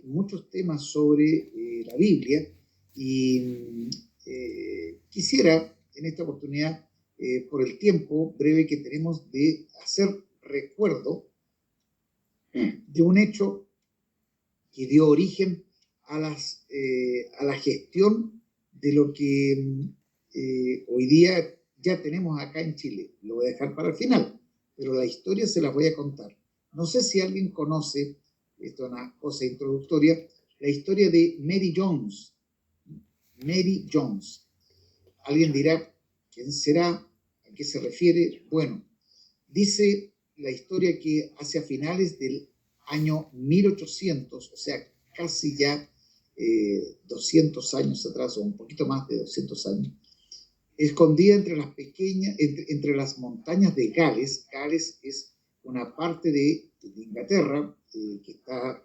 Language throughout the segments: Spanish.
muchos temas sobre la Biblia y quisiera en esta oportunidad, por el tiempo breve que tenemos, de hacer recuerdo de un hecho que dio origen a la gestión de lo que hoy día ya tenemos acá en Chile. Lo voy a dejar para el final, pero la historia se la voy a contar. No sé si alguien conoce, esto es una cosa introductoria, la historia de Mary Jones. Mary Jones. Alguien dirá, ¿quién será? ¿A qué se refiere? Bueno, dice la historia que hacia finales del año 1800, o sea, casi ya 200 años atrás, o un poquito más de 200 años, escondida entre las montañas de Gales. Gales es una parte de Inglaterra que está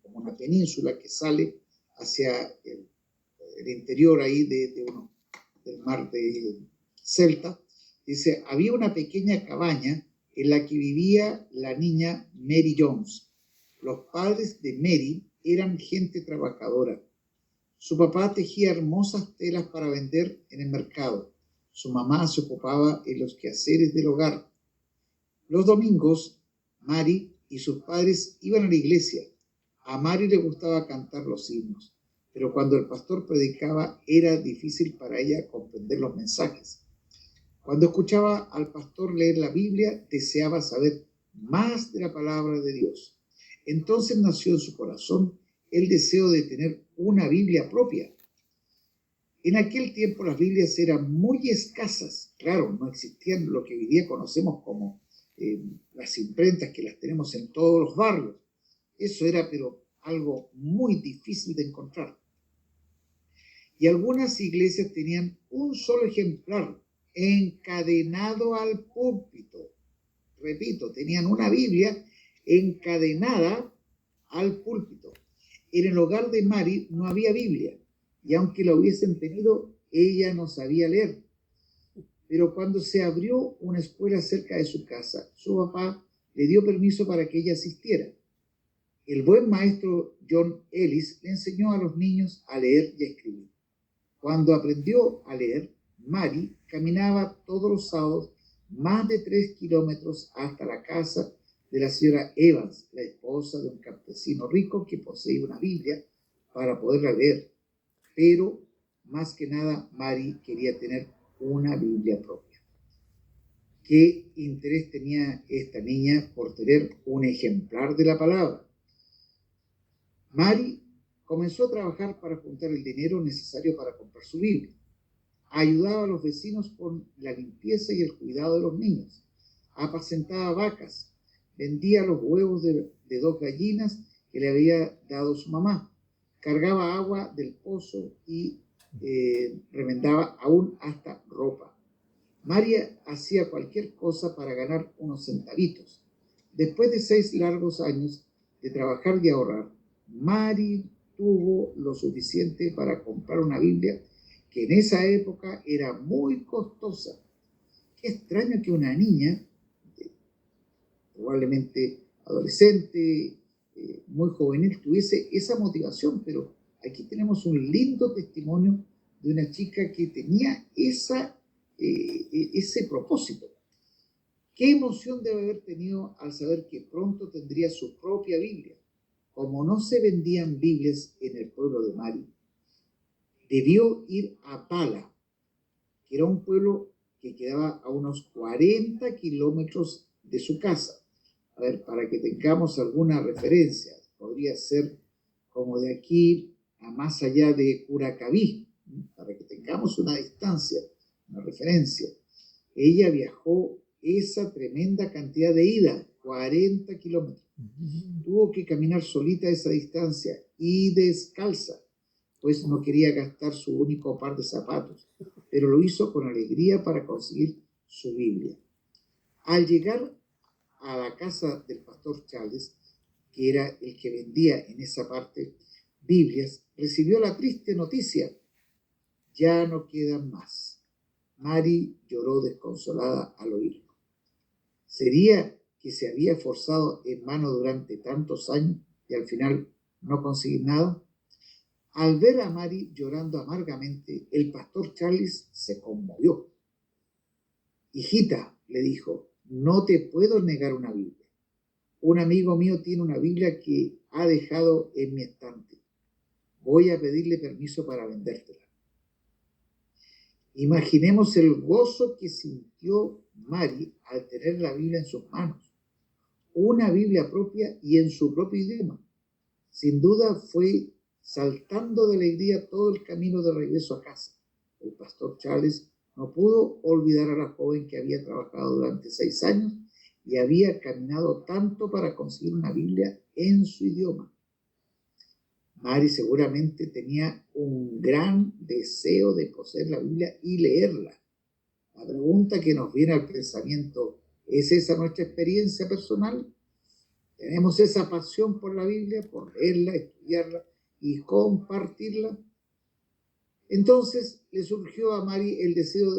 como una península que sale hacia el interior ahí del mar de Celta. Dice, había una pequeña cabaña en la que vivía la niña Mary Jones. Los padres de Mary eran gente trabajadora. Su papá tejía hermosas telas para vender en el mercado. Su mamá se ocupaba en los quehaceres del hogar. Los domingos, Mary y sus padres iban a la iglesia. A Mary le gustaba cantar los himnos, pero cuando el pastor predicaba era difícil para ella comprender los mensajes. Cuando escuchaba al pastor leer la Biblia, deseaba saber más de la palabra de Dios. Entonces nació en su corazón el deseo de tener una Biblia propia. En aquel tiempo las Biblias eran muy escasas. Claro, no existían lo que hoy día conocemos como las imprentas que las tenemos en todos los barrios. Eso era, pero algo muy difícil de encontrar. Y algunas iglesias tenían un solo ejemplar encadenado al púlpito. Repito, tenían una Biblia encadenada al púlpito. En el hogar de Mary no había Biblia, y aunque la hubiesen tenido, ella no sabía leer. Pero cuando se abrió una escuela cerca de su casa, su papá le dio permiso para que ella asistiera. El buen maestro John Ellis le enseñó a los niños a leer y a escribir. Cuando aprendió a leer, Mary caminaba todos los sábados más de 3 kilómetros hasta la casa de la señora Evans, la esposa de un campesino rico que poseía una Biblia para poderla leer. Pero, más que nada, Mary quería tener una Biblia propia. ¿Qué interés tenía esta niña por tener un ejemplar de la palabra? Mary comenzó a trabajar para juntar el dinero necesario para comprar su Biblia. Ayudaba a los vecinos con la limpieza y el cuidado de los niños. Apacentaba vacas. Vendía los huevos de 2 gallinas que le había dado su mamá. Cargaba agua del pozo y remendaba aún hasta ropa. María hacía cualquier cosa para ganar unos centavitos. Después de 6 largos años de trabajar y ahorrar, Mary tuvo lo suficiente para comprar una Biblia que en esa época era muy costosa. Qué extraño que una niña, probablemente adolescente, muy juvenil, tuviese esa motivación, pero aquí tenemos un lindo testimonio de una chica que tenía ese propósito. Qué emoción debe haber tenido al saber que pronto tendría su propia Biblia. Como no se vendían Biblias en el pueblo de Mary, debió ir a Pala, que era un pueblo que quedaba a unos 40 kilómetros de su casa. A ver, para que tengamos alguna referencia, podría ser como de aquí a más allá de Curacaví, para que tengamos una distancia, una referencia. Ella viajó esa tremenda cantidad de ida, 40 kilómetros. Tuvo que caminar solita esa distancia y descalza, pues no quería gastar su único par de zapatos, pero lo hizo con alegría para conseguir su Biblia. Al llegar a la casa del pastor Charles, que era el que vendía en esa parte Biblias, recibió la triste noticia: ya no quedan más. Mary lloró desconsolada al oírlo. ¿Sería que se había esforzado en vano durante tantos años y al final no conseguir nada. Al ver a Mary llorando amargamente, el pastor Charles se conmovió. Hijita, le dijo, no te puedo negar una Biblia. Un amigo mío tiene una Biblia que ha dejado en mi estante. Voy a pedirle permiso para vendértela. Imaginemos el gozo que sintió Mary al tener la Biblia en sus manos. Una Biblia propia y en su propio idioma. Sin duda fue saltando de alegría todo el camino de regreso a casa. El pastor Charles no pudo olvidar a la joven que había trabajado durante 6 años y había caminado tanto para conseguir una Biblia en su idioma. Mary seguramente tenía un gran deseo de poseer la Biblia y leerla. La pregunta que nos viene al pensamiento, ¿es esa nuestra experiencia personal? ¿Tenemos esa pasión por la Biblia, por leerla, estudiarla y compartirla? Entonces le surgió a Mary el deseo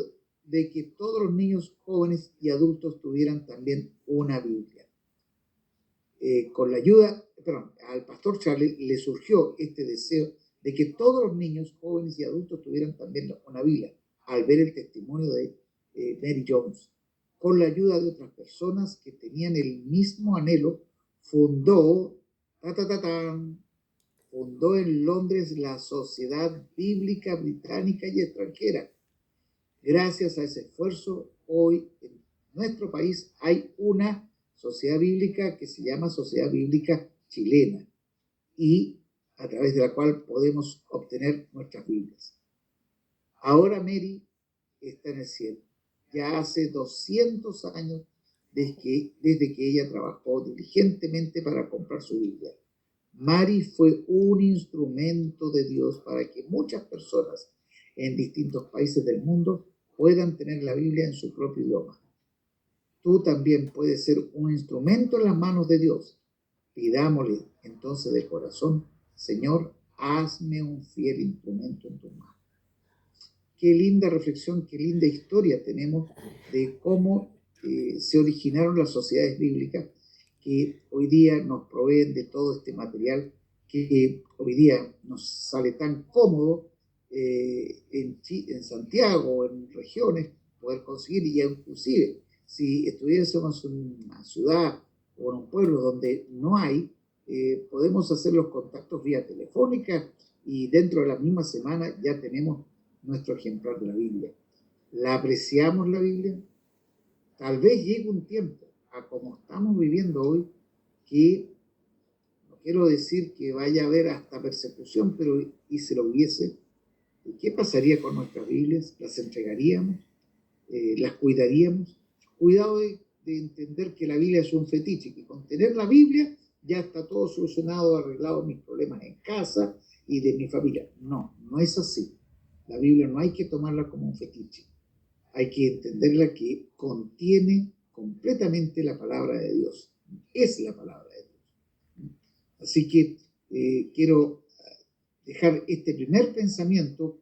de que todos los niños, jóvenes y adultos tuvieran también una Biblia. Al pastor Charles le surgió este deseo de que todos los niños, jóvenes y adultos tuvieran también una Biblia, al ver el testimonio de Mary Jones. Con la ayuda de otras personas que tenían el mismo anhelo, fundó en Londres la Sociedad Bíblica Británica y Extranjera. Gracias a ese esfuerzo, hoy en nuestro país hay una sociedad bíblica que se llama Sociedad Bíblica Chilena y a través de la cual podemos obtener nuestras Biblias. Ahora Mary está en el cielo. Ya hace 200 años desde que ella trabajó diligentemente para comprar su Biblia. Mary fue un instrumento de Dios para que muchas personas en distintos países del mundo puedan tener la Biblia en su propio idioma. Tú también puedes ser un instrumento en las manos de Dios. Pidámosle entonces de corazón, Señor, hazme un fiel instrumento en tus manos. Qué linda reflexión, qué linda historia tenemos de cómo se originaron las sociedades bíblicas que hoy día nos proveen de todo este material que hoy día nos sale tan cómodo en Santiago, en regiones, poder conseguir, y inclusive si estuviésemos en una ciudad o en un pueblo donde no hay, podemos hacer los contactos vía telefónica y dentro de la misma semana ya tenemos nuestro ejemplar de la Biblia. ¿La apreciamos la Biblia? Tal vez llegue un tiempo, a como estamos viviendo hoy, que no quiero decir que vaya a haber hasta persecución, pero y se lo hubiese, ¿qué pasaría con nuestras Biblias? ¿Las entregaríamos? ¿Las cuidaríamos? Cuidado de entender que la Biblia es un fetiche, que con tener la Biblia ya está todo solucionado, arreglado mis problemas en casa y de mi familia. No, no es así. La Biblia no hay que tomarla como un fetiche. Hay que entenderla que contiene completamente la palabra de Dios. Es la palabra de Dios. Así que quiero dejar este primer pensamiento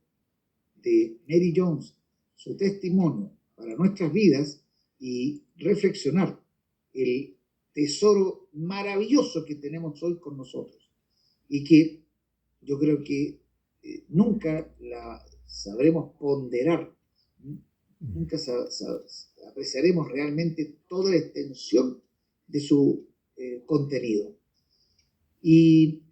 de Mary Jones, su testimonio para nuestras vidas y reflexionar el tesoro maravilloso que tenemos hoy con nosotros y que yo creo que nunca la sabremos ponderar, nunca apreciaremos realmente toda la extensión de su contenido. Y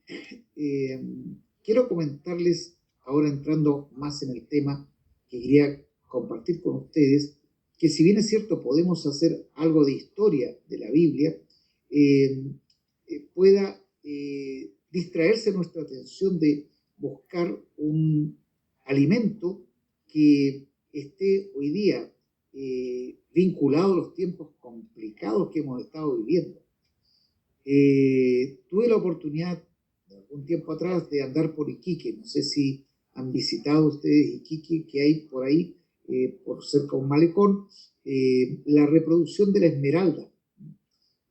quiero comentarles, ahora entrando más en el tema que quería compartir con ustedes, que si bien es cierto podemos hacer algo de historia de la Biblia, pueda distraerse nuestra atención de buscar un alimento que esté hoy día vinculado a los tiempos complicados que hemos estado viviendo. Tuve la oportunidad un tiempo atrás de andar por Iquique. No sé si han visitado ustedes Iquique, que hay por ahí, por cerca de un malecón, la reproducción de la Esmeralda,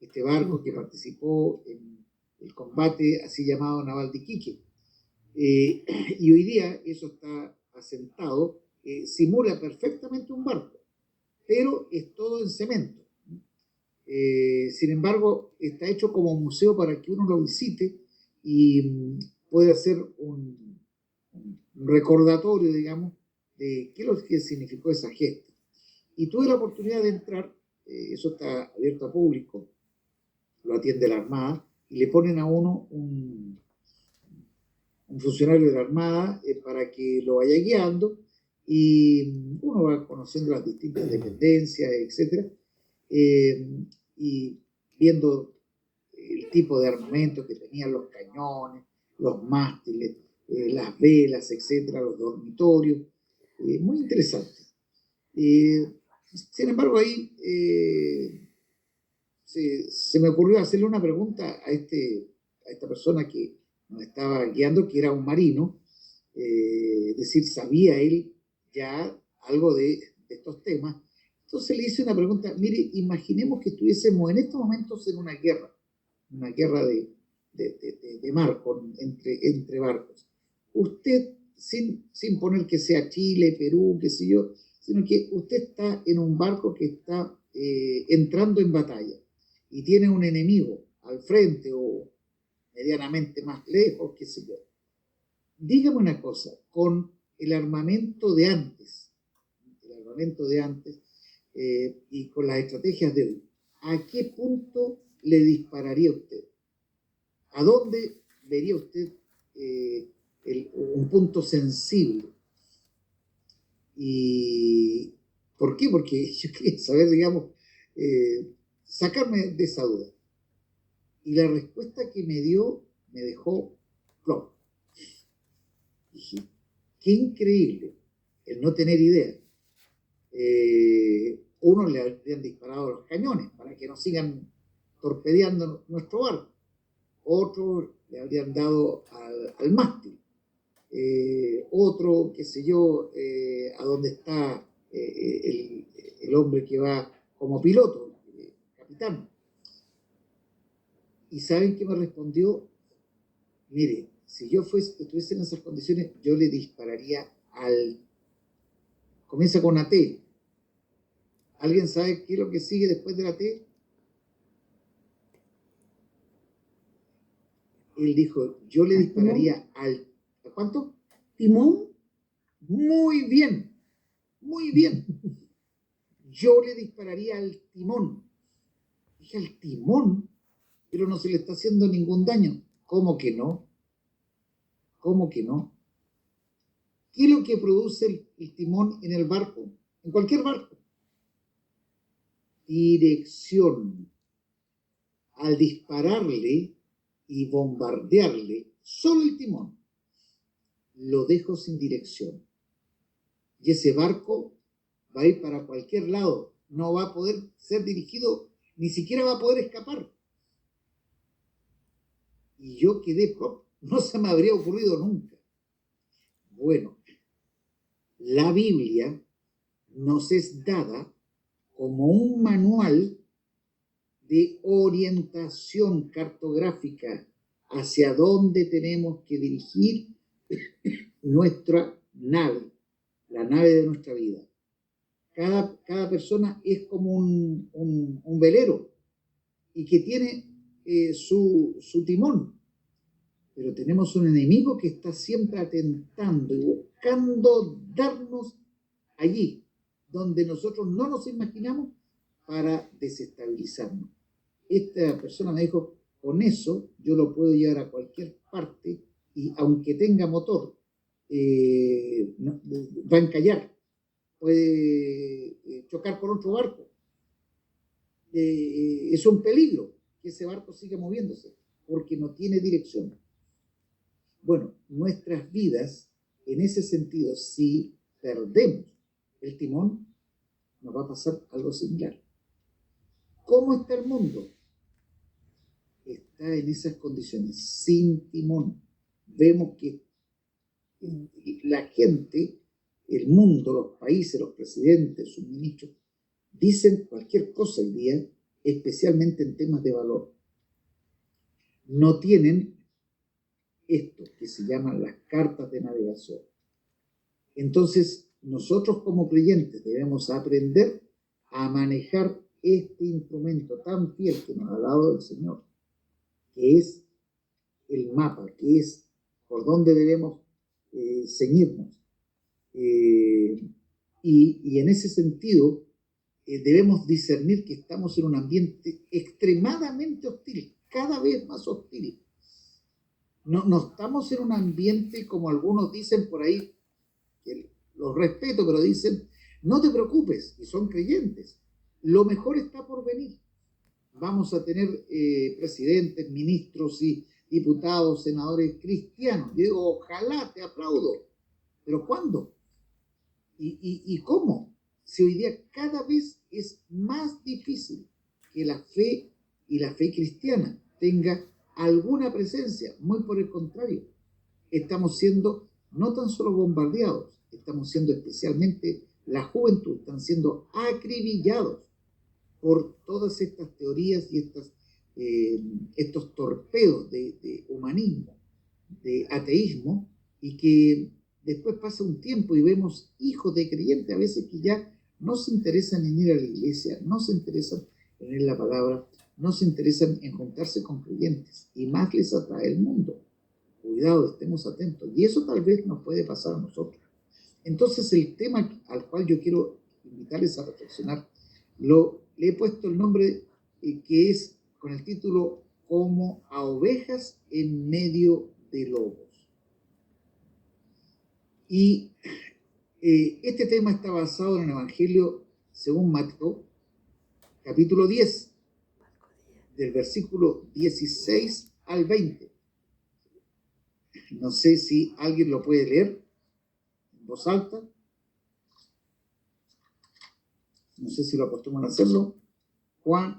este barco que participó en el combate así llamado naval de Iquique. Y hoy día eso está asentado, simula perfectamente un barco, pero es todo en cemento. Sin embargo, está hecho como museo para que uno lo visite y puede hacer un recordatorio, digamos, de qué es lo que significó esa gesta. Y tuve la oportunidad de entrar, eso está abierto a público, lo atiende la Armada, y le ponen a uno un funcionario de la Armada para que lo vaya guiando, y uno va conociendo las distintas dependencias, etcétera, y viendo el tipo de armamento que tenían los cañones, los mástiles, las velas, etcétera, los dormitorios. Muy interesante. Sin embargo, ahí se me ocurrió hacerle una pregunta a esta persona que nos estaba guiando, que era un marino, es decir, sabía él ya algo de estos temas. Entonces le hice una pregunta: mire, imaginemos que estuviésemos en estos momentos en una guerra de mar entre barcos. Usted, sin poner que sea Chile, Perú, qué sé yo, sino que usted está en un barco que está entrando en batalla y tiene un enemigo al frente o medianamente más lejos, qué sé yo. Dígame una cosa, con el armamento de antes, y con las estrategias de hoy, ¿a qué punto le dispararía usted? ¿A dónde vería usted un punto sensible? ¿Y por qué? Porque yo quería saber, digamos, sacarme de esa duda. Y la respuesta que me dio me dejó flop. Dije, qué increíble el no tener idea. Unos le habrían disparado los cañones para que no sigan torpedeando nuestro barco. Otros le habrían dado al mástil. Otro, qué sé yo, a dónde está el hombre que va como piloto, capitán. ¿Y saben qué me respondió? Mire, si yo estuviese en esas condiciones, yo le dispararía comienza con una T. ¿Alguien sabe qué es lo que sigue después de la T? Él dijo, yo le dispararía ¿a cuánto? ¿Timón? Muy bien, muy bien. Yo le dispararía al timón. Dije, al timón, pero no se le está haciendo ningún daño. ¿Cómo que no? ¿Cómo que no? ¿Qué es lo que produce el timón en el barco? En cualquier barco. Dirección. Al dispararle y bombardearle solo el timón, lo dejo sin dirección. Y ese barco va a ir para cualquier lado. No va a poder ser dirigido, ni siquiera va a poder escapar. Y yo quedé prop. No se me habría ocurrido nunca. Bueno, la Biblia nos es dada como un manual de orientación cartográfica hacia dónde tenemos que dirigir nuestra nave, la nave de nuestra vida. Cada persona es como un velero y que tiene su timón. Pero tenemos un enemigo que está siempre atentando y buscando darnos allí, donde nosotros no nos imaginamos, para desestabilizarnos. Esta persona me dijo, con eso yo lo puedo llevar a cualquier parte y aunque tenga motor, va a encallar, puede chocar con otro barco. Es un peligro que ese barco siga moviéndose porque no tiene dirección. Bueno, nuestras vidas, en ese sentido, si perdemos el timón, nos va a pasar algo similar. ¿Cómo está el mundo? Está en esas condiciones, sin timón. Vemos que la gente, el mundo, los países, los presidentes, sus ministros, dicen cualquier cosa hoy día, especialmente en temas de valor. No tienen esto que se llaman las cartas de navegación. Entonces, nosotros como creyentes debemos aprender a manejar este instrumento tan fiel que nos ha dado el Señor, que es el mapa, qué es por dónde debemos ceñirnos. Y en ese sentido, debemos discernir que estamos en un ambiente extremadamente hostil, cada vez más hostil. No estamos en un ambiente como algunos dicen por ahí, que los respeto, pero dicen, no te preocupes, y son creyentes, lo mejor está por venir. Vamos a tener presidentes, ministros y diputados, senadores cristianos. Yo digo, ojalá, te aplaudo, pero ¿cuándo? ¿Y cómo? Si hoy día cada vez es más difícil que la fe y la fe cristiana tenga alguna presencia, muy por el contrario, estamos siendo no tan solo bombardeados, estamos siendo especialmente la juventud, están siendo acribillados por todas estas teorías y estos torpedos de humanismo, de ateísmo, y que después pasa un tiempo y vemos hijos de creyentes a veces que ya no se interesan en ir a la iglesia, no se interesan en leer la palabra, no se interesan en juntarse con creyentes, y más les atrae el mundo. Cuidado, estemos atentos. Y eso tal vez nos puede pasar a nosotros. Entonces, el tema al cual yo quiero invitarles a reflexionar, le he puesto el nombre que es con el título Como a ovejas en medio de lobos. Y este tema está basado en el Evangelio según Mateo, capítulo 10, del versículo 16 al 20. No sé si alguien lo puede leer en voz alta. No sé si lo acostumbran a hacerlo.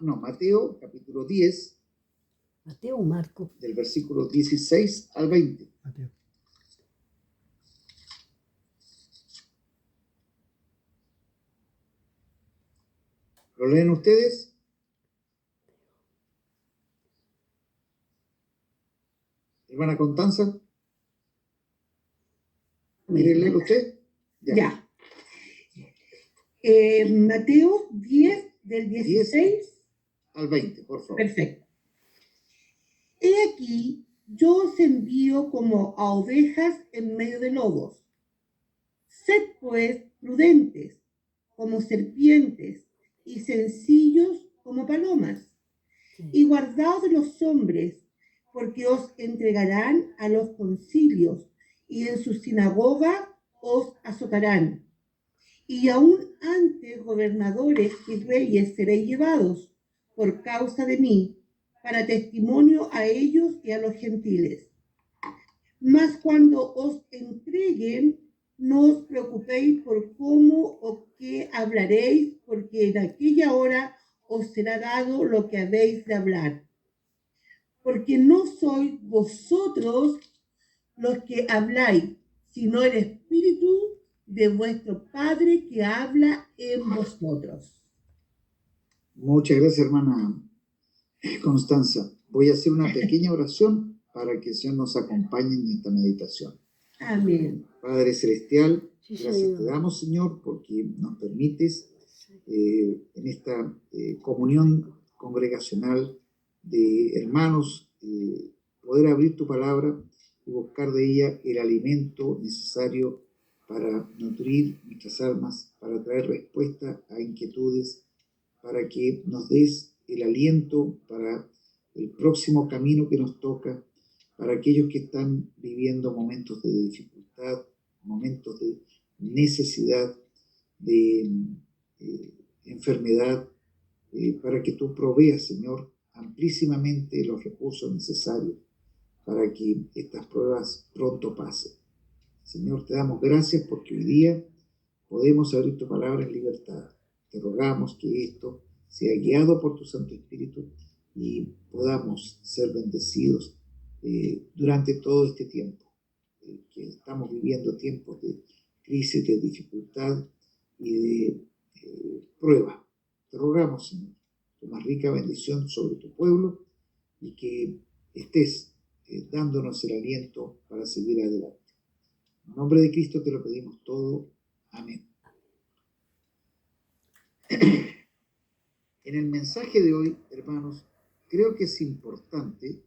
Mateo, capítulo 10. Mateo o Marco. Del versículo 16 al 20. Mateo. ¿Lo leen ustedes? Hermana Constanza. ¿Quiere leer usted? Ya. Mateo 10, del 16 al 20, por favor. Perfecto. He aquí, yo os envío como a ovejas en medio de lobos. Sed pues prudentes como serpientes y sencillos como palomas. Y guardaos de los hombres, porque os entregarán a los concilios y en sus sinagogas os azotarán. Y aún antes gobernadores y reyes seréis llevados por causa de mí, para testimonio a ellos y a los gentiles. Mas cuando os entreguen, no os preocupéis por cómo o qué hablaréis, porque en aquella hora os será dado lo que habéis de hablar. Porque no sois vosotros los que habláis, sino el Espíritu de vuestro Padre que habla en vosotros. Muchas gracias, hermana Constanza. Voy a hacer una pequeña oración para que el Señor nos acompañe en esta meditación. Amén. Padre Celestial, gracias te damos, Señor, porque nos permites en esta comunión congregacional de hermanos poder abrir tu palabra y buscar de ella el alimento necesario para nutrir nuestras almas, para traer respuesta a inquietudes, para que nos des el aliento para el próximo camino que nos toca, para aquellos que están viviendo momentos de dificultad, momentos de necesidad, de enfermedad, para que tú proveas, Señor, amplísimamente los recursos necesarios para que estas pruebas pronto pasen. Señor, te damos gracias porque hoy día podemos abrir tu palabra en libertad. Te rogamos que esto sea guiado por tu Santo Espíritu y podamos ser bendecidos durante todo este tiempo, que estamos viviendo tiempos de crisis, de dificultad y de prueba. Te rogamos, Señor, tu más rica bendición sobre tu pueblo y que estés dándonos el aliento para seguir adelante. En nombre de Cristo te lo pedimos todo. Amén. En el mensaje de hoy, hermanos, creo que es importante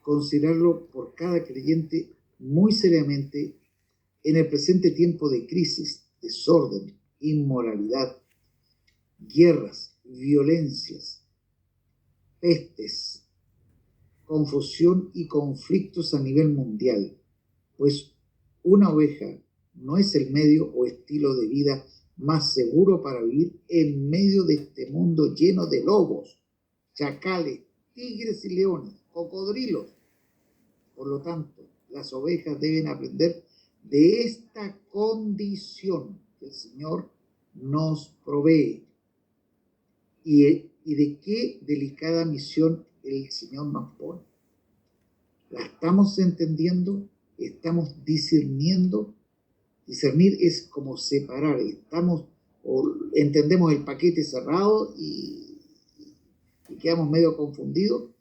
considerarlo por cada creyente muy seriamente en el presente tiempo de crisis, desorden, inmoralidad, guerras, violencias, pestes, confusión y conflictos a nivel mundial, pues una oveja no es el medio o estilo de vida más seguro para vivir en medio de este mundo lleno de lobos, chacales, tigres y leones, cocodrilos. Por lo tanto, las ovejas deben aprender de esta condición que el Señor nos provee y de qué delicada misión el Señor nos pone. ¿La estamos entendiendo? ¿Estamos discerniendo? Discernir es como separar. Entendemos el paquete cerrado y quedamos medio confundidos.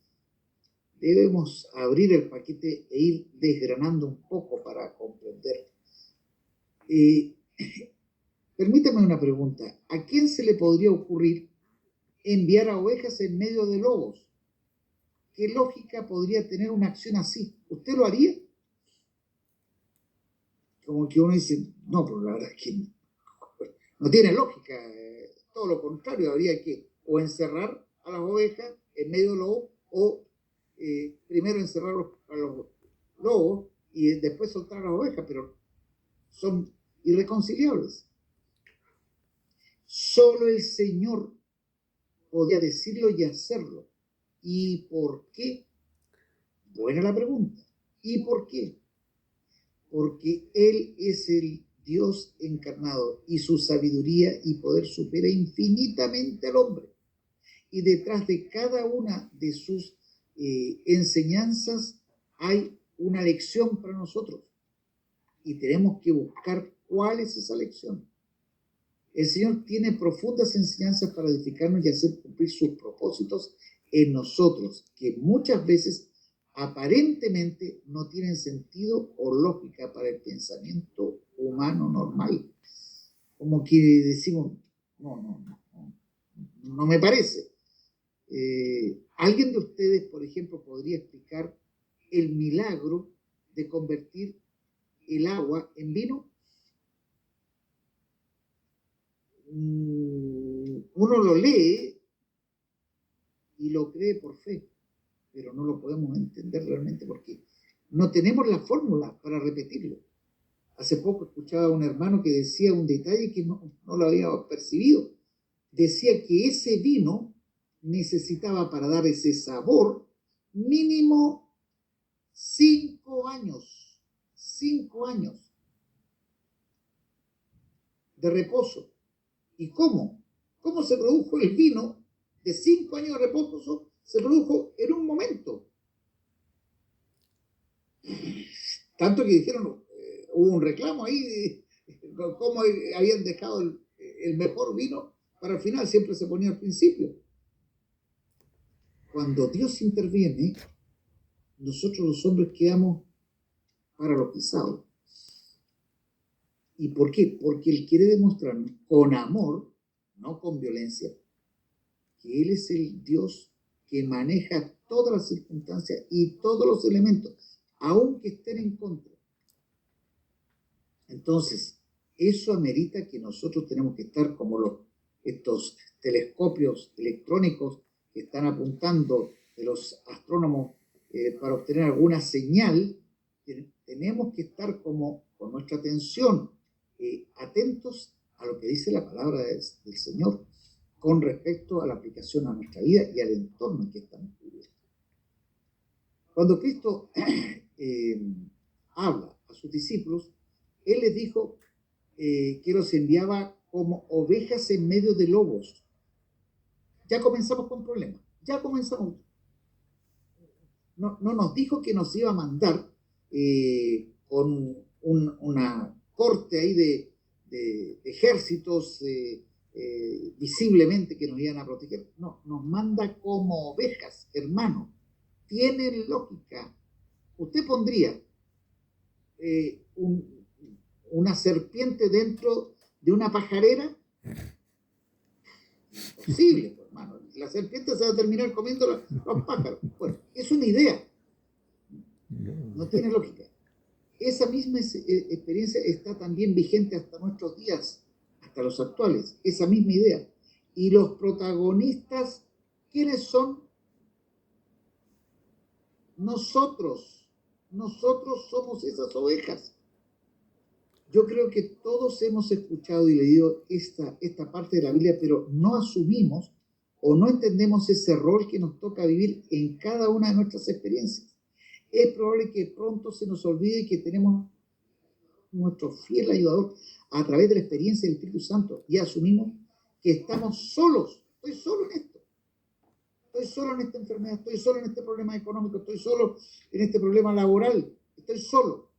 Debemos abrir el paquete e ir desgranando un poco para comprender. Permítame una pregunta. ¿A quién se le podría ocurrir enviar a ovejas en medio de lobos? ¿Qué lógica podría tener una acción así? ¿Usted lo haría? Como que uno dice, no, pero la verdad es que no tiene lógica. Todo lo contrario, habría que o encerrar a las ovejas en medio de lobos o primero encerrar a los lobos y después soltar a las ovejas, pero son irreconciliables. Solo el Señor podía decirlo y hacerlo. ¿Y por qué? Buena la pregunta. ¿Y por qué? Porque Él es el Dios encarnado y su sabiduría y poder supera infinitamente al hombre. Y detrás de cada una de sus enseñanzas hay una lección para nosotros. Y tenemos que buscar cuál es esa lección. El Señor tiene profundas enseñanzas para edificarnos y hacer cumplir sus propósitos en nosotros, que muchas veces aparentemente no tienen sentido o lógica para el pensamiento humano normal. Como que decimos, no me parece. ¿Alguien de ustedes, por ejemplo, podría explicar el milagro de convertir el agua en vino? Uno lo lee y lo cree por fe, pero no lo podemos entender realmente porque no tenemos la fórmula para repetirlo. Hace poco escuchaba a un hermano que decía un detalle que no lo había percibido. Decía que ese vino necesitaba para dar ese sabor mínimo 5 años. 5 años de reposo. ¿Y cómo? ¿Cómo se produjo el vino de 5 años de reposo? Se produjo en un momento. Tanto que dijeron, hubo un reclamo ahí de cómo habían dejado el mejor vino para el final, siempre se ponía al principio. Cuando Dios interviene, nosotros los hombres quedamos paralizados. ¿Y por qué? Porque Él quiere demostrarnos con amor, no con violencia, que Él es el Dios que maneja todas las circunstancias y todos los elementos, aunque estén en contra. Entonces, eso amerita que nosotros tenemos que estar como estos telescopios electrónicos que están apuntando de los astrónomos para obtener alguna señal. Tenemos que estar como con nuestra atención atentos a lo que dice la palabra del Señor con respecto a la aplicación a nuestra vida y al entorno en que estamos viviendo. Cuando Cristo habla a sus discípulos, Él les dijo que los enviaba como ovejas en medio de lobos. Ya comenzamos con problemas, ya comenzamos. No nos dijo que nos iba a mandar con una corte ahí de ejércitos visiblemente que nos iban a proteger. No, nos manda como ovejas, hermano. Tiene lógica. Usted pondría una serpiente dentro de una pajarera. Imposible, hermano. La serpiente se va a terminar comiendo los pájaros. Bueno, es una idea. No tiene lógica. Esa misma experiencia está también vigente hasta nuestros días, hasta los actuales, esa misma idea. Y los protagonistas, ¿quiénes son? Nosotros. Nosotros somos esas ovejas. Yo creo que todos hemos escuchado y leído esta parte de la Biblia, pero no asumimos o no entendemos ese rol que nos toca vivir en cada una de nuestras experiencias. Es probable que pronto se nos olvide que tenemos nuestro fiel ayudador a través de la experiencia del Espíritu Santo y asumimos que estamos solos. Estoy solo en esto. Estoy solo en esta enfermedad. Estoy solo en este problema económico. Estoy solo en este problema laboral. Estoy solo.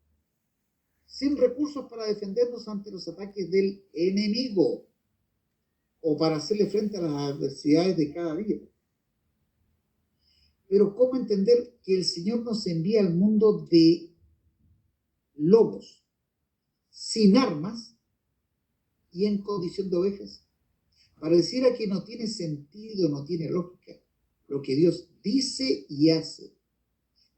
Sin recursos para defendernos ante los ataques del enemigo o para hacerle frente a las adversidades de cada día. Pero ¿cómo entender que el Señor nos envía al mundo de lobos, sin armas y en condición de ovejas? Pareciera que no tiene sentido, no tiene lógica lo que Dios dice y hace.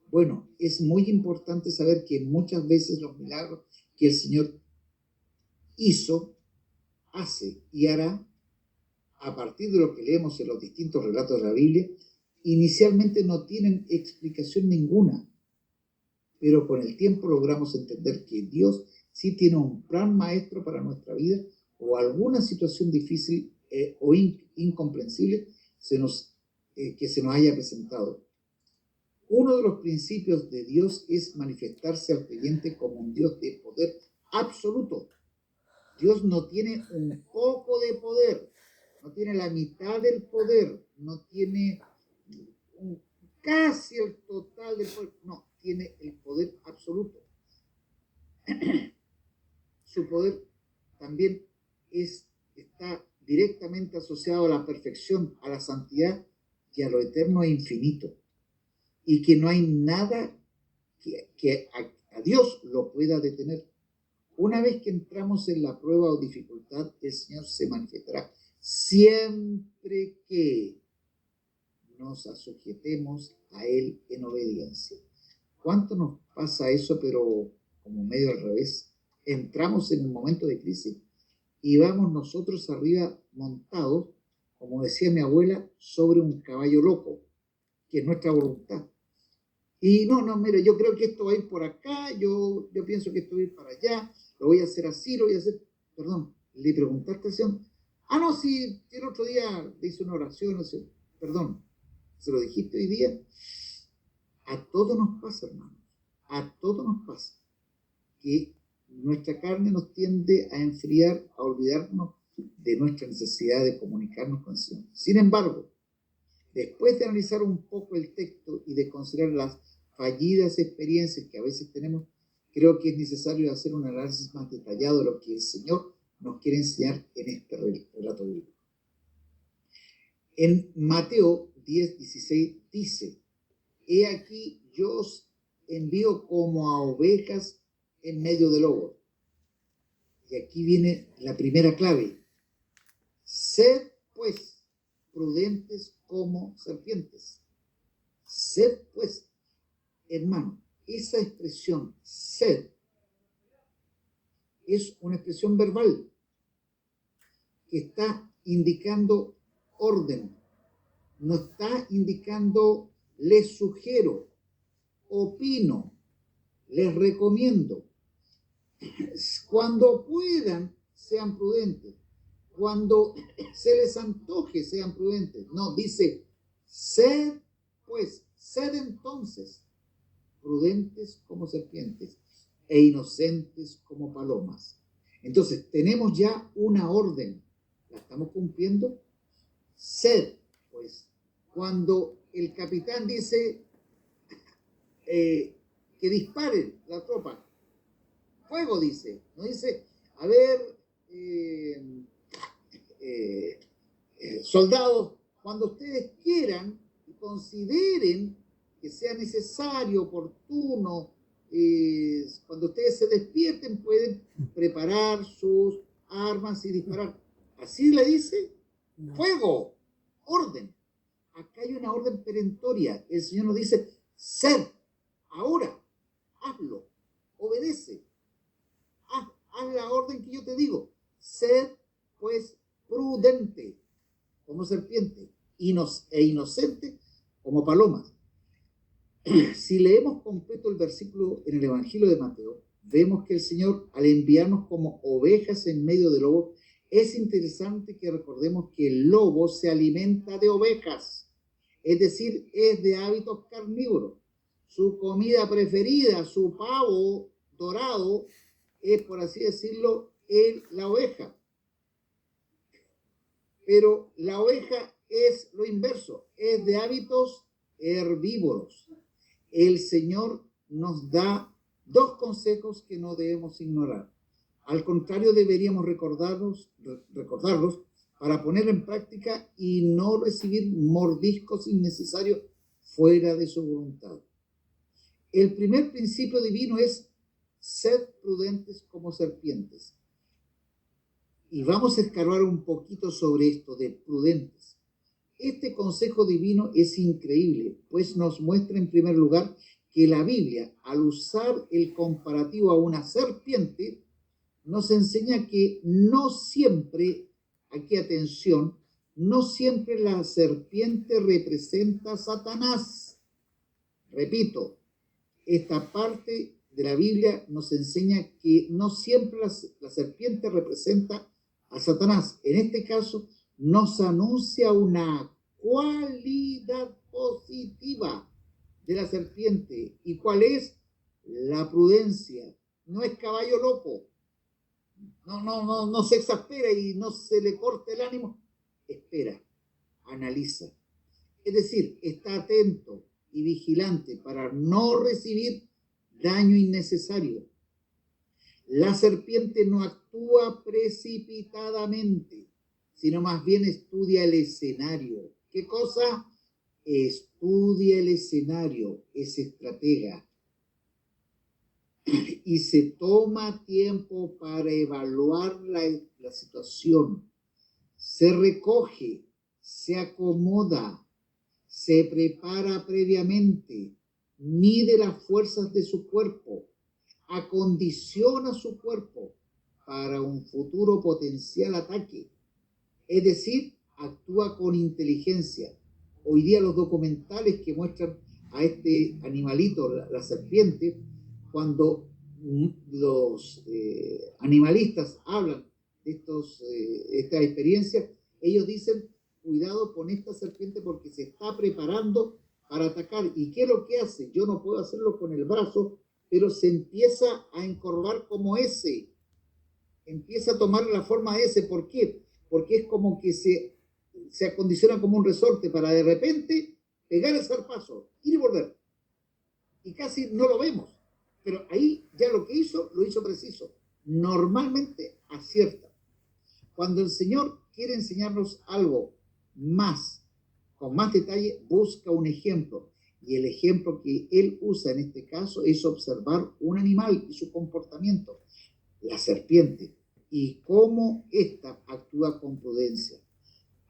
Bueno, es muy importante saber que muchas veces los milagros que el Señor hizo, hace y hará, a partir de lo que leemos en los distintos relatos de la Biblia, inicialmente no tienen explicación ninguna, pero con el tiempo logramos entender que Dios sí tiene un plan maestro para nuestra vida o alguna situación difícil o incomprensible que se nos haya presentado. Uno de los principios de Dios es manifestarse al creyente como un Dios de poder absoluto. Dios no tiene un poco de poder, no tiene la mitad del poder, no tiene casi el total del poder, no, tiene el poder absoluto. Su poder también está directamente asociado a la perfección, a la santidad y a lo eterno e infinito. Y que no hay nada que a Dios lo pueda detener. Una vez que entramos en la prueba o dificultad, el Señor se manifestará siempre que nos sujetemos a Él en obediencia. ¿Cuánto nos pasa eso, pero como medio al revés? Entramos en un momento de crisis y vamos nosotros arriba montados, como decía mi abuela, sobre un caballo loco, que es nuestra voluntad. Y mire, yo creo que esto va a ir por acá, yo pienso que esto va a ir para allá, lo voy a hacer así, lo voy a hacer... Perdón, le preguntaste así. No, sí, el otro día le hice una oración, perdón, ¿se lo dijiste hoy día? A todos nos pasa, hermanos, a todos nos pasa que nuestra carne nos tiende a enfriar, a olvidarnos de nuestra necesidad de comunicarnos con el Señor. Sin embargo, después de analizar un poco el texto y de considerar las fallidas experiencias que a veces tenemos, creo que es necesario hacer un análisis más detallado de lo que el Señor nos quiere enseñar en este relato bíblico. En Mateo 10:16 dice: he aquí yo os envío como a ovejas en medio de lobos. Y aquí viene la primera clave. Sed pues prudentes como serpientes. Sed pues, hermano, esa expresión sed es una expresión verbal que está indicando orden, no está indicando les sugiero, opino, les recomiendo. Cuando puedan, sean prudentes. Cuando se les antoje, sean prudentes. No, dice, sed pues, sed entonces, prudentes como serpientes e inocentes como palomas. Entonces, tenemos ya una orden. ¿La estamos cumpliendo? Sed, pues, cuando el capitán dice que disparen la tropa, fuego dice, no dice, a ver, soldados, cuando ustedes quieran y consideren que sea necesario, oportuno, cuando ustedes se despierten pueden preparar sus armas y disparar. Así le dice, no. Fuego, orden. Acá hay una orden perentoria. El Señor nos dice, sed, ahora, hazlo, obedece, haz la orden que yo te digo. Sed, pues, prudente como serpiente e inocente como palomas. Si leemos completo el versículo en el Evangelio de Mateo, vemos que el Señor, al enviarnos como ovejas en medio de lobos, es interesante que recordemos que el lobo se alimenta de ovejas, es decir, es de hábitos carnívoros. Su comida preferida, su pavo dorado, es, por así decirlo, la oveja. Pero la oveja es lo inverso, es de hábitos herbívoros. El Señor nos da dos consejos que no debemos ignorar. Al contrario, deberíamos recordarlos para poner en práctica y no recibir mordiscos innecesarios fuera de su voluntad. El primer principio divino es: sed prudentes como serpientes. Y vamos a escarbar un poquito sobre esto de prudentes. Este consejo divino es increíble, pues nos muestra en primer lugar que la Biblia, al usar el comparativo a una serpiente, nos enseña que no siempre, aquí atención, no siempre la serpiente representa a Satanás. Repito, esta parte de la Biblia nos enseña que no siempre la serpiente representa a Satanás. En este caso, nos anuncia una cualidad positiva de la serpiente. ¿Y cuál es? La prudencia. No es caballo loco. No se exaspera y no se le corta el ánimo. Espera, analiza. Es decir, está atento y vigilante para no recibir daño innecesario. La serpiente no actúa precipitadamente, sino más bien estudia el escenario. ¿Qué cosa? Estudia el escenario, es estratega. Y se toma tiempo para evaluar la situación. Se recoge, se acomoda, se prepara previamente, mide las fuerzas de su cuerpo, acondiciona su cuerpo para un futuro potencial ataque. Es decir, actúa con inteligencia. Hoy día los documentales que muestran a este animalito, la serpiente, cuando los animalistas hablan de esta experiencia, ellos dicen: cuidado con esta serpiente porque se está preparando para atacar. ¿Y qué es lo que hace? Yo no puedo hacerlo con el brazo, pero se empieza a encorvar como ese. Empieza a tomar la forma de ese. ¿Por qué? Porque es como que se acondiciona como un resorte para de repente pegar el zarpazo, ir y volver. Y casi no lo vemos. Pero ahí ya lo hizo preciso. Normalmente acierta. Cuando el Señor quiere enseñarnos algo más, con más detalle, busca un ejemplo. Y el ejemplo que Él usa en este caso es observar un animal y su comportamiento, la serpiente, y cómo ésta actúa con prudencia.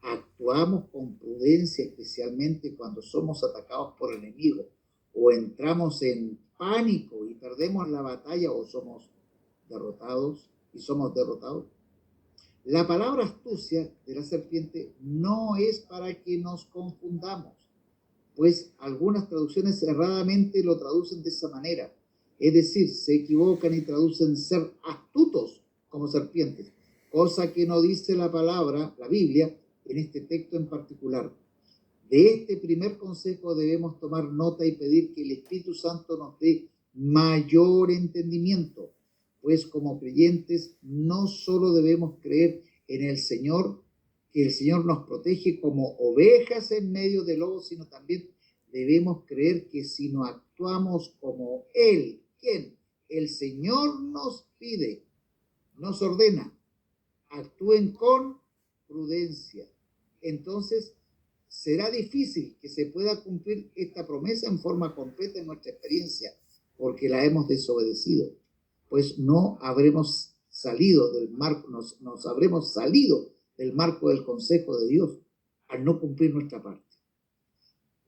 Actuamos con prudencia especialmente cuando somos atacados por el enemigo o entramos en pánico y perdemos la batalla o somos derrotados. La palabra astucia de la serpiente no es para que nos confundamos, pues algunas traducciones erradamente lo traducen de esa manera. Es decir, se equivocan y traducen ser astutos como serpientes, cosa que no dice la Biblia, en este texto en particular. De este primer consejo debemos tomar nota y pedir que el Espíritu Santo nos dé mayor entendimiento, pues como creyentes no solo debemos creer en el Señor, que el Señor nos protege como ovejas en medio de lobos, sino también debemos creer que si no actuamos como Él, ¿quién? El Señor nos pide, nos ordena, actúen con prudencia. Entonces, será difícil que se pueda cumplir esta promesa en forma completa en nuestra experiencia, porque la hemos desobedecido, pues no habremos salido del marco, nos habremos salido del marco del consejo de Dios al no cumplir nuestra parte.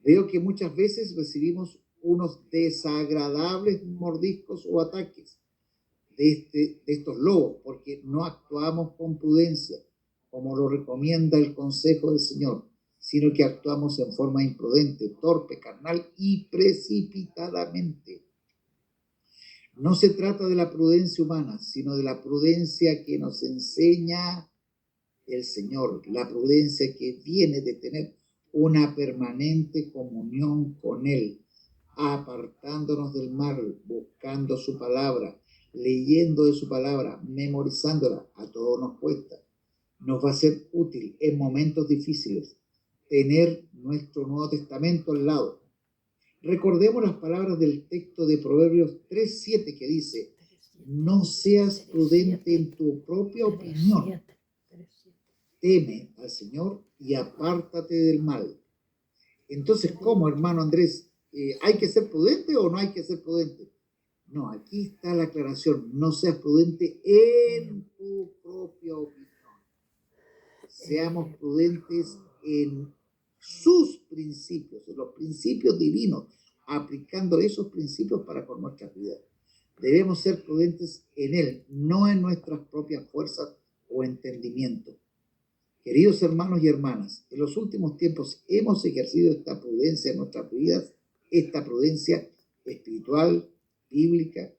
Veo que muchas veces recibimos unos desagradables mordiscos o ataques de estos lobos, porque no actuamos con prudencia, como lo recomienda el consejo del Señor, sino que actuamos en forma imprudente, torpe, carnal y precipitadamente. No se trata de la prudencia humana, sino de la prudencia que nos enseña el Señor, la prudencia que viene de tener una permanente comunión con Él, apartándonos del mal, buscando su palabra, leyendo de su palabra, memorizándola. A todos nos cuesta. Nos va a ser útil en momentos difíciles tener nuestro Nuevo Testamento al lado. Recordemos las palabras del texto de Proverbios 3:7 que dice: no seas prudente en tu propia opinión, teme al Señor y apártate del mal. Entonces, ¿cómo, hermano Andrés? ¿Hay que ser prudente o no hay que ser prudente? No, aquí está la aclaración: no seas prudente en tu propia opinión. Seamos prudentes en sus principios, en los principios divinos, aplicando esos principios para con nuestras vidas. Debemos ser prudentes en Él, no en nuestras propias fuerzas o entendimiento. Queridos hermanos y hermanas, en los últimos tiempos hemos ejercido esta prudencia en nuestras vidas, esta prudencia espiritual, bíblica,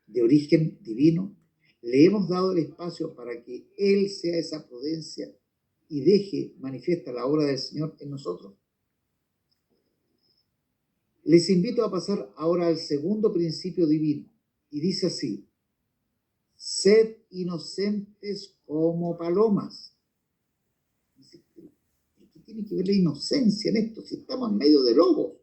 de origen divino. Le hemos dado el espacio para que Él sea esa prudencia y deje manifiesta la obra del Señor en nosotros. Les invito a pasar ahora al segundo principio divino, y dice así: sed inocentes como palomas. ¿Qué tiene que ver la inocencia en esto? Si estamos en medio de lobos.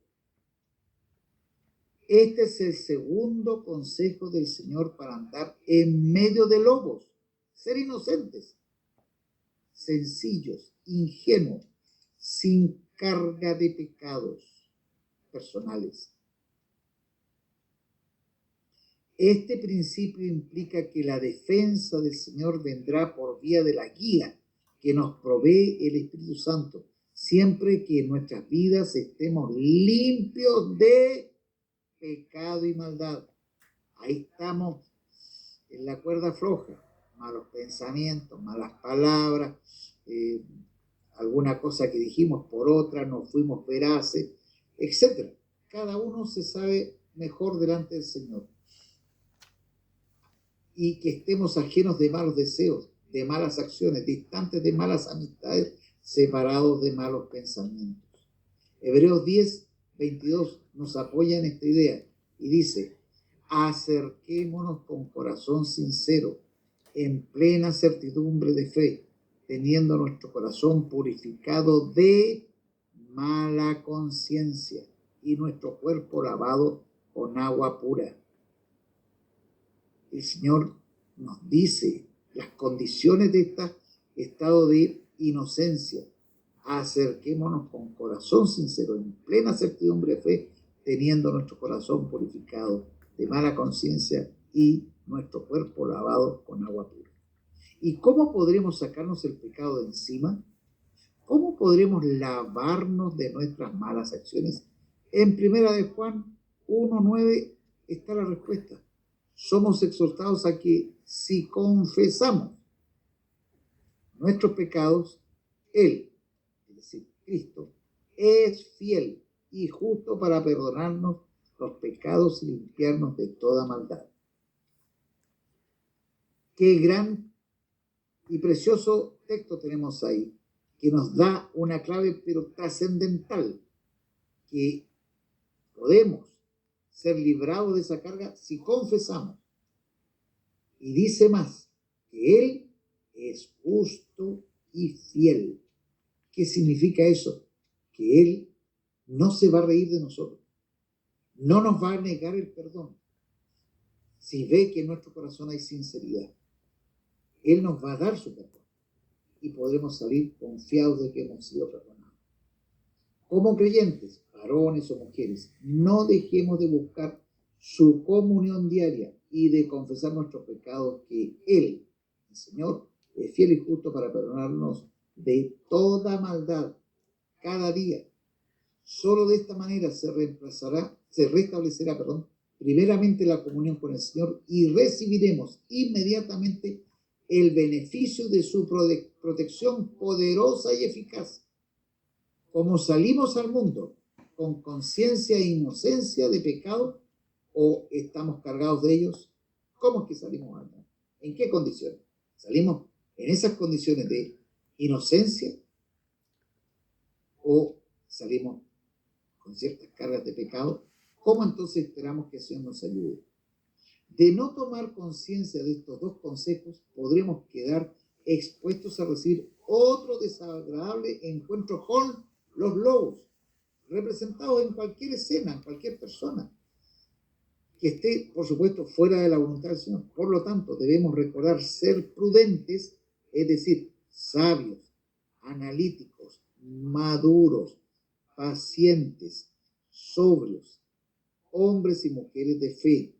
Este es el segundo consejo del Señor para andar en medio de lobos. Ser inocentes, sencillos, ingenuos, sin carga de pecados personales. Este principio implica que la defensa del Señor vendrá por vía de la guía que nos provee el Espíritu Santo, siempre que en nuestras vidas estemos limpios de pecado y maldad. Ahí estamos en la cuerda floja: malos pensamientos, malas palabras, alguna cosa que dijimos por otra, no fuimos veraces, etc. Cada uno se sabe mejor delante del Señor. Y que estemos ajenos de malos deseos, de malas acciones, distantes de malas amistades, separados de malos pensamientos. Hebreos 10:22 nos apoya en esta idea y dice: acerquémonos con corazón sincero, en plena certidumbre de fe, teniendo nuestro corazón purificado de mala conciencia y nuestro cuerpo lavado con agua pura. El Señor nos dice las condiciones de este estado de inocencia. Acerquémonos con corazón sincero, en plena certidumbre de fe, teniendo nuestro corazón purificado de mala conciencia y nuestro cuerpo lavado con agua pura. ¿Y cómo podremos sacarnos el pecado de encima? ¿Cómo podremos lavarnos de nuestras malas acciones? En 1 de Juan 1:9 está la respuesta. Somos exhortados a que si confesamos nuestros pecados, Él, es decir, Cristo, es fiel y justo para perdonarnos los pecados y limpiarnos de toda maldad. Qué gran y precioso texto tenemos ahí, que nos da una clave pero trascendental, que podemos ser librados de esa carga si confesamos. Y dice más, que Él es justo y fiel. ¿Qué significa eso? Que Él no se va a reír de nosotros, no nos va a negar el perdón. Si ve que en nuestro corazón hay sinceridad, Él nos va a dar su perdón y podremos salir confiados de que hemos sido perdonados. Como creyentes, varones o mujeres, no dejemos de buscar su comunión diaria y de confesar nuestros pecados, que Él, el Señor, es fiel y justo para perdonarnos de toda maldad cada día. Solo de esta manera se se restablecerá, perdón, primeramente la comunión con el Señor y recibiremos inmediatamente el beneficio de su protección poderosa y eficaz. Como salimos al mundo con conciencia e inocencia de pecado o estamos cargados de ellos, ¿cómo es que salimos al mundo? ¿En qué condiciones? ¿Salimos en esas condiciones de inocencia o salimos con ciertas cargas de pecado? ¿Cómo entonces esperamos que el Señor nos ayude? De no tomar conciencia de estos dos consejos, podremos quedar expuestos a recibir otro desagradable encuentro con los lobos, representados en cualquier escena, en cualquier persona, que esté, por supuesto, fuera de la voluntad del Señor. Por lo tanto, debemos recordar ser prudentes, es decir, sabios, analíticos, maduros, pacientes, sobrios, hombres y mujeres de fe,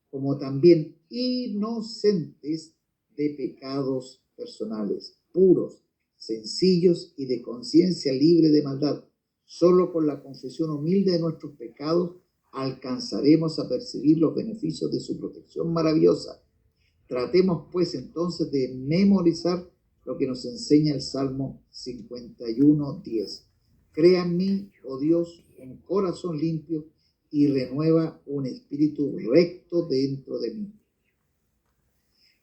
como también inocentes de pecados personales, puros, sencillos y de conciencia libre de maldad. Solo con la confesión humilde de nuestros pecados alcanzaremos a percibir los beneficios de su protección maravillosa. Tratemos pues entonces de memorizar lo que nos enseña el Salmo 51:10. Crea en mí, oh Dios, un corazón limpio y renueva un espíritu recto dentro de mí.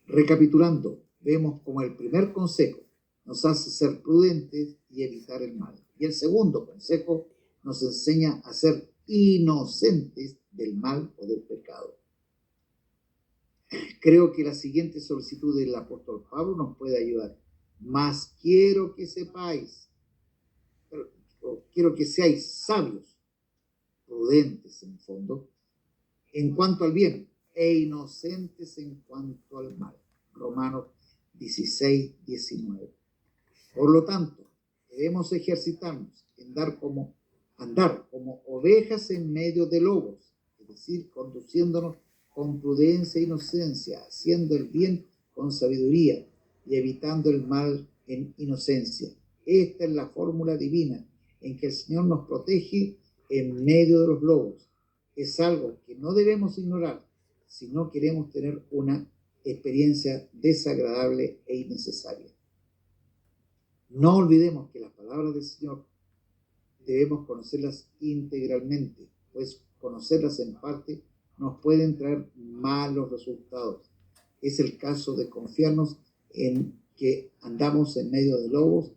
Recapitulando, vemos como el primer consejo nos hace ser prudentes y evitar el mal. Y el segundo consejo nos enseña a ser inocentes del mal o del pecado. Creo que la siguiente solicitud del apóstol Pablo nos puede ayudar. Mas quiero que sepáis, quiero que seáis sabios, prudentes en fondo, en cuanto al bien, e inocentes en cuanto al mal. Romanos 16:19. Por lo tanto, debemos ejercitarnos en andar como ovejas en medio de lobos, es decir, conduciéndonos con prudencia e inocencia, haciendo el bien con sabiduría y evitando el mal en inocencia. Esta es la fórmula divina en que el Señor nos protege en medio de los lobos. Es algo que no debemos ignorar si no queremos tener una experiencia desagradable e innecesaria. No olvidemos que las palabras del Señor debemos conocerlas integralmente, pues conocerlas en parte nos pueden traer malos resultados. Es el caso de confiarnos en que andamos en medio de lobos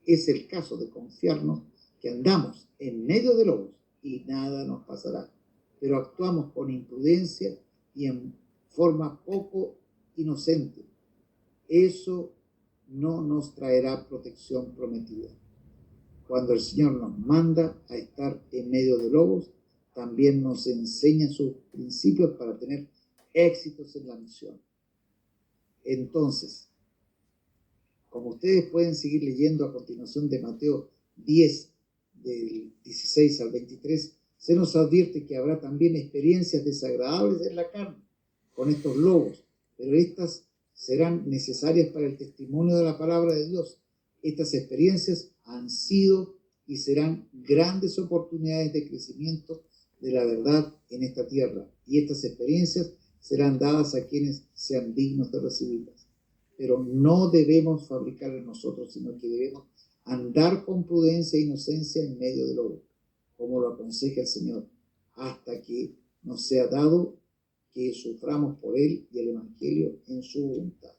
es el caso de confiarnos que andamos en medio de lobos y nada nos pasará, pero actuamos con imprudencia y en forma poco inocente. Eso no nos traerá protección prometida. Cuando el Señor nos manda a estar en medio de lobos, también nos enseña sus principios para tener éxitos en la misión. Entonces, como ustedes pueden seguir leyendo a continuación de Mateo 10, del 16 al 23, se nos advierte que habrá también experiencias desagradables en la carne con estos lobos, pero estas serán necesarias para el testimonio de la palabra de Dios. Estas experiencias han sido y serán grandes oportunidades de crecimiento de la verdad en esta tierra, y estas experiencias serán dadas a quienes sean dignos de recibirlas. Pero no debemos fabricarlas nosotros, sino que debemos andar con prudencia e inocencia en medio del lobo, como lo aconseja el Señor, hasta que nos sea dado que suframos por Él y el Evangelio en su voluntad.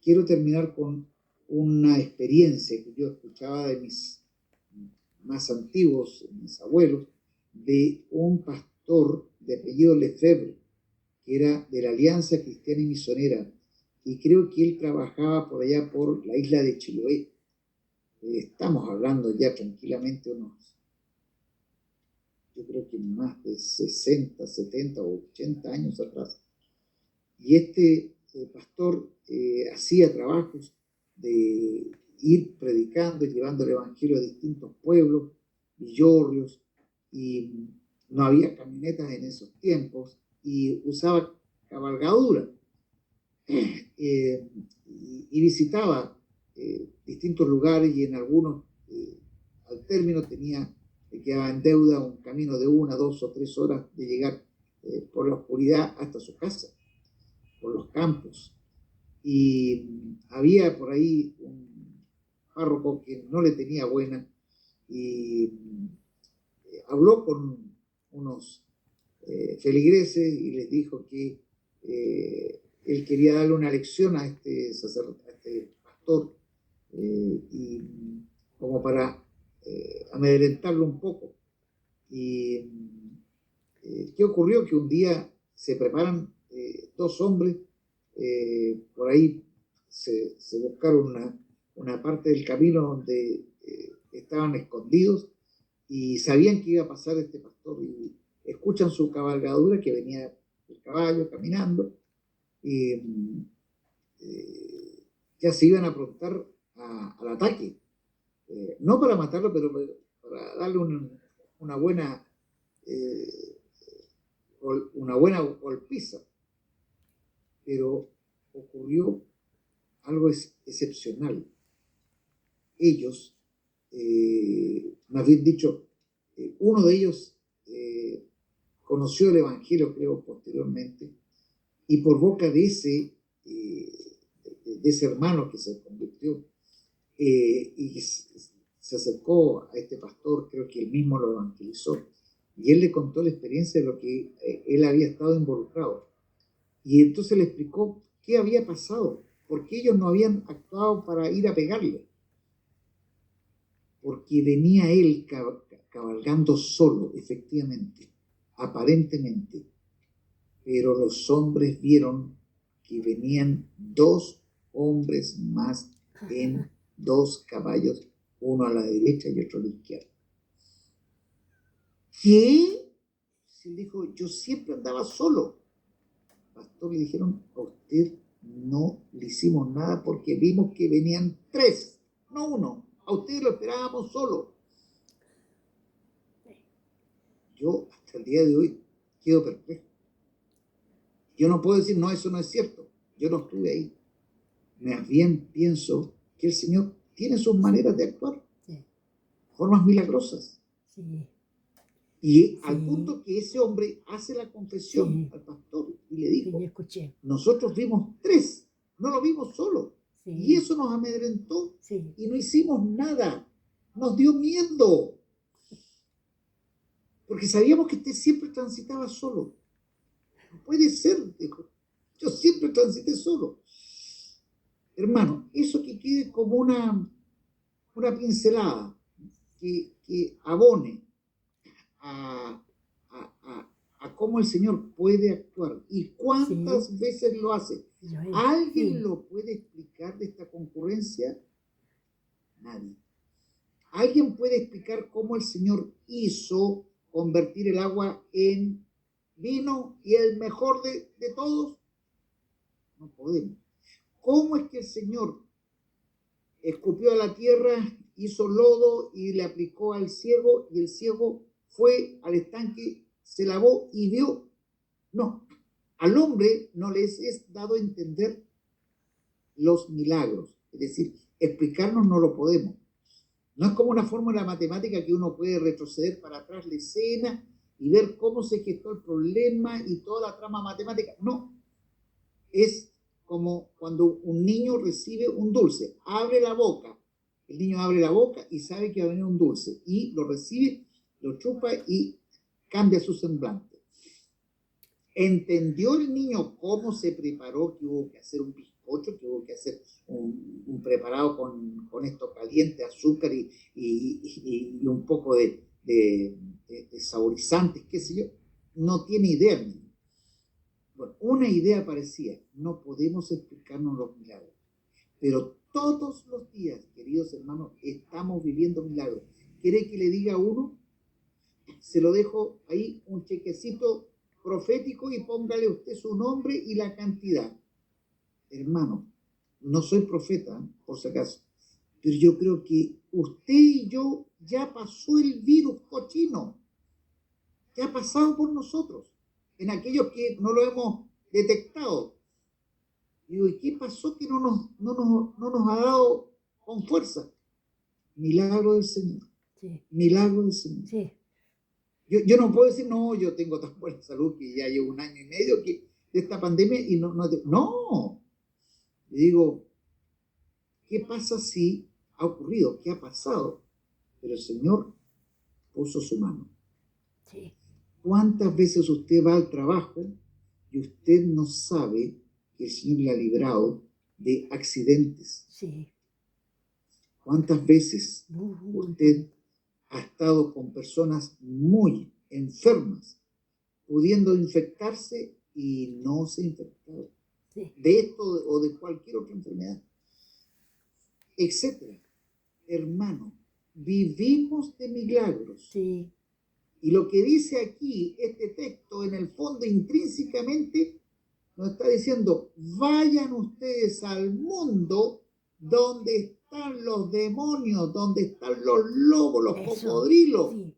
Quiero terminar con una experiencia que yo escuchaba de mis más antiguos, mis abuelos, de un pastor de apellido Lefebvre, que era de la Alianza Cristiana y Misionera, y creo que él trabajaba por allá por la isla de Chiloé. Estamos hablando ya tranquilamente yo creo que más de 60, 70 o 80 años atrás. Y este pastor hacía trabajos de ir predicando y llevando el evangelio a distintos pueblos, villorrios, y no había camionetas en esos tiempos, y usaba cabalgadura, y visitaba distintos lugares, y en algunos, al término, tenía le quedaba en deuda un camino de 1, 2 o 3 horas de llegar por la oscuridad hasta su casa, por los campos. Y había por ahí un párroco que no le tenía buena y habló con unos feligreses y les dijo que él quería darle una lección a este sacerdote, a este pastor, y como para amedrentarlo un poco. Y ¿qué ocurrió? Que un día se preparan dos hombres, por ahí se buscaron una parte del camino donde estaban escondidos y sabían que iba a pasar este pastor y escuchan su cabalgadura que venía el caballo caminando y ya se iban a aprontar al ataque, no para matarlo, pero para darle una buena una buena golpiza. Pero ocurrió algo excepcional. Ellos, más bien dicho, uno de ellos conoció el Evangelio, creo, posteriormente, y por boca de ese hermano que se convirtió y se acercó a este pastor, creo que él mismo lo evangelizó, y él le contó la experiencia de lo que él había estado involucrado. Y entonces le explicó qué había pasado, por qué ellos no habían actuado para ir a pegarle. Porque venía él cabalgando solo, efectivamente, aparentemente, pero los hombres vieron que venían dos hombres más en dos caballos, uno a la derecha y otro a la izquierda. ¿Qué? Se dijo, yo siempre andaba solo. Pastor, le dijeron, a usted no le hicimos nada porque vimos que venían tres, no uno. A usted lo esperábamos solo. Yo hasta el día de hoy quedo perplejo. Yo no puedo decir, no, eso no es cierto. Yo no estuve ahí. Más bien pienso que el Señor tiene sus maneras de actuar, formas milagrosas. Sí. Y al punto que ese hombre hace la confesión al pastor y le dijo, Sí, escuché. nosotros vimos tres, no lo vimos solo. Sí. Y eso nos amedrentó Sí. y no hicimos nada. Nos dio miedo. Porque sabíamos que usted siempre transitaba solo. No puede ser, dijo. Yo siempre transité solo. Hermano, eso que quede como una pincelada, que abone a cómo el Señor puede actuar y cuántas veces lo hace. ¿Alguien lo puede explicar de esta concurrencia? Nadie. ¿Alguien puede explicar cómo el Señor hizo convertir el agua en vino y el mejor de todos? No podemos. ¿Cómo es que el Señor escupió a la tierra, hizo lodo y le aplicó al ciego y el ciego fue al estanque, se lavó y vio? No, al hombre no les es dado entender los milagros, es decir, explicarnos no lo podemos. No es como una fórmula matemática que uno puede retroceder para atrás la escena y ver cómo se gestó el problema y toda la trama matemática. No, es como cuando un niño recibe un dulce, abre la boca, el niño abre la boca y sabe que va a venir un dulce y lo recibe, lo chupa y cambia su semblante. ¿Entendió el niño cómo se preparó, que hubo que hacer un bizcocho, que hubo que hacer un preparado con esto caliente, azúcar y un poco de saborizantes, qué sé yo? No tiene idea el niño. Bueno, una idea parecía, no podemos explicarnos los milagros, pero todos los días, queridos hermanos, estamos viviendo milagros. ¿Quiere que le diga uno? Se lo dejo ahí, un chequecito profético y póngale usted su nombre y la cantidad. Hermano, no soy profeta, por si acaso, pero yo creo que usted y yo ya pasó el virus cochino, ya ha pasado por nosotros, en aquellos que no lo hemos detectado. Digo, ¿y qué pasó que no nos ha dado con fuerza? Milagro del Señor. Sí, Milagro del Señor. sí, Yo no puedo decir, no, yo tengo tan buena salud que ya llevo 1 año y medio de esta pandemia y no. Le digo, ¿qué pasa si ha ocurrido? ¿Qué ha pasado? Pero el Señor puso su mano. sí, ¿Cuántas veces usted va al trabajo y usted no sabe que el Señor le ha librado de accidentes? sí. ¿Cuántas veces Un usted montón. ha estado con personas muy enfermas, pudiendo infectarse y no se ha infectado Sí, de esto o de cualquier otra enfermedad, etcétera? Hermano, vivimos de milagros. sí, Y lo que dice aquí este texto, en el fondo, intrínsecamente, nos está diciendo, vayan ustedes al mundo donde están los demonios, donde están los lobos, los eso, cocodrilos, sí,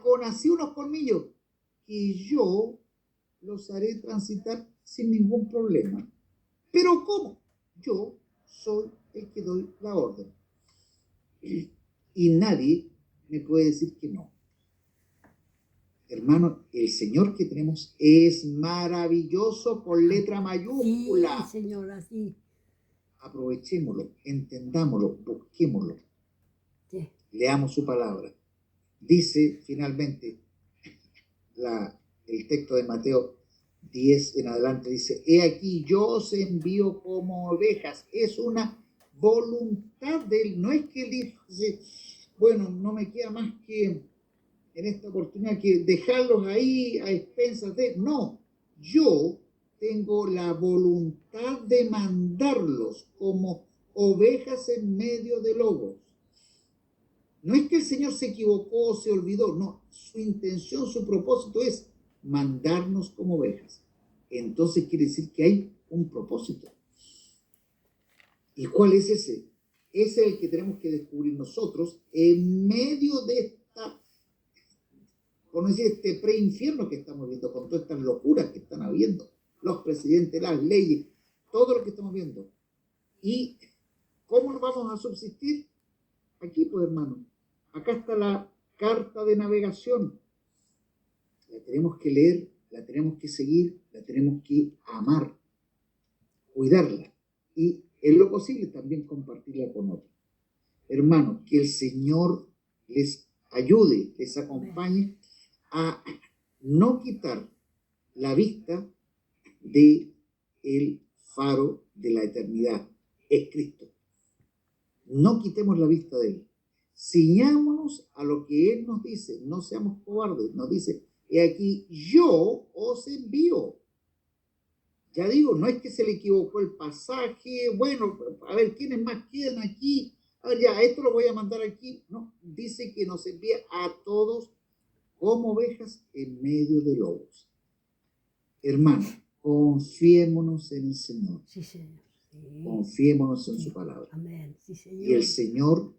con así unos colmillos, y yo los haré transitar sin ningún problema. ¿Pero cómo? Yo soy el que doy la orden. Y nadie me puede decir que no. Hermano, el Señor que tenemos es maravilloso con letra sí, mayúscula. señora, sí, Aprovechémoslo, entendámoslo, busquémoslo, sí, leamos su palabra. Dice finalmente el texto de Mateo 10 en adelante, dice, he aquí yo os envío como ovejas. Es una voluntad de él, no es que él dice, bueno, no me queda más que en esta oportunidad que dejarlos ahí a expensas de... No, yo tengo la voluntad de mandarlos como ovejas en medio de lobos. No es que el Señor se equivocó o se olvidó, no, su intención, su propósito es mandarnos como ovejas. Entonces quiere decir que hay un propósito. ¿Y cuál es ese? Ese es el que tenemos que descubrir nosotros en medio de esta, por no decir, este pre-infierno que estamos viendo, con todas estas locuras que están habiendo, los presidentes, las leyes, todo lo que estamos viendo. ¿Y cómo nos vamos a subsistir? Aquí, pues, hermano, acá está la carta de navegación. La tenemos que leer, la tenemos que seguir, la tenemos que amar, cuidarla y, en lo posible, también compartirla con otros. Hermano, que el Señor les ayude, les acompañe a no quitar la vista de el faro de la eternidad, es Cristo. No quitemos la vista de él. Ciñámonos a lo que él nos dice, no seamos cobardes. Nos dice, he aquí, yo os envío. Ya digo, no es que se le equivocó el pasaje, bueno, a ver, ¿quiénes más quedan aquí? A ver, ya, esto lo voy a mandar aquí. No, dice que nos envía a todos como ovejas en medio de lobos. Hermano, confiémonos en el Señor. sí, señor. Sí, Confiémonos en sí. su palabra. Amén, sí, Y el señor. Señor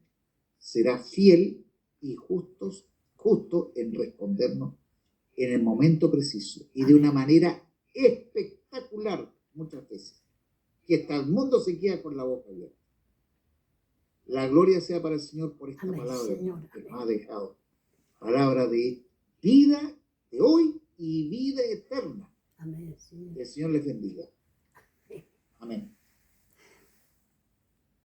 será fiel y justo en respondernos en el momento preciso y de una manera espectacular muchas veces, que hasta el mundo se queda con la boca abierta. La gloria sea para el Señor por esta Amén, palabra, Señor. que nos Amén. ha dejado. Palabra de vida de hoy y vida eterna. Amén, sí. Que el Señor les bendiga. Amén.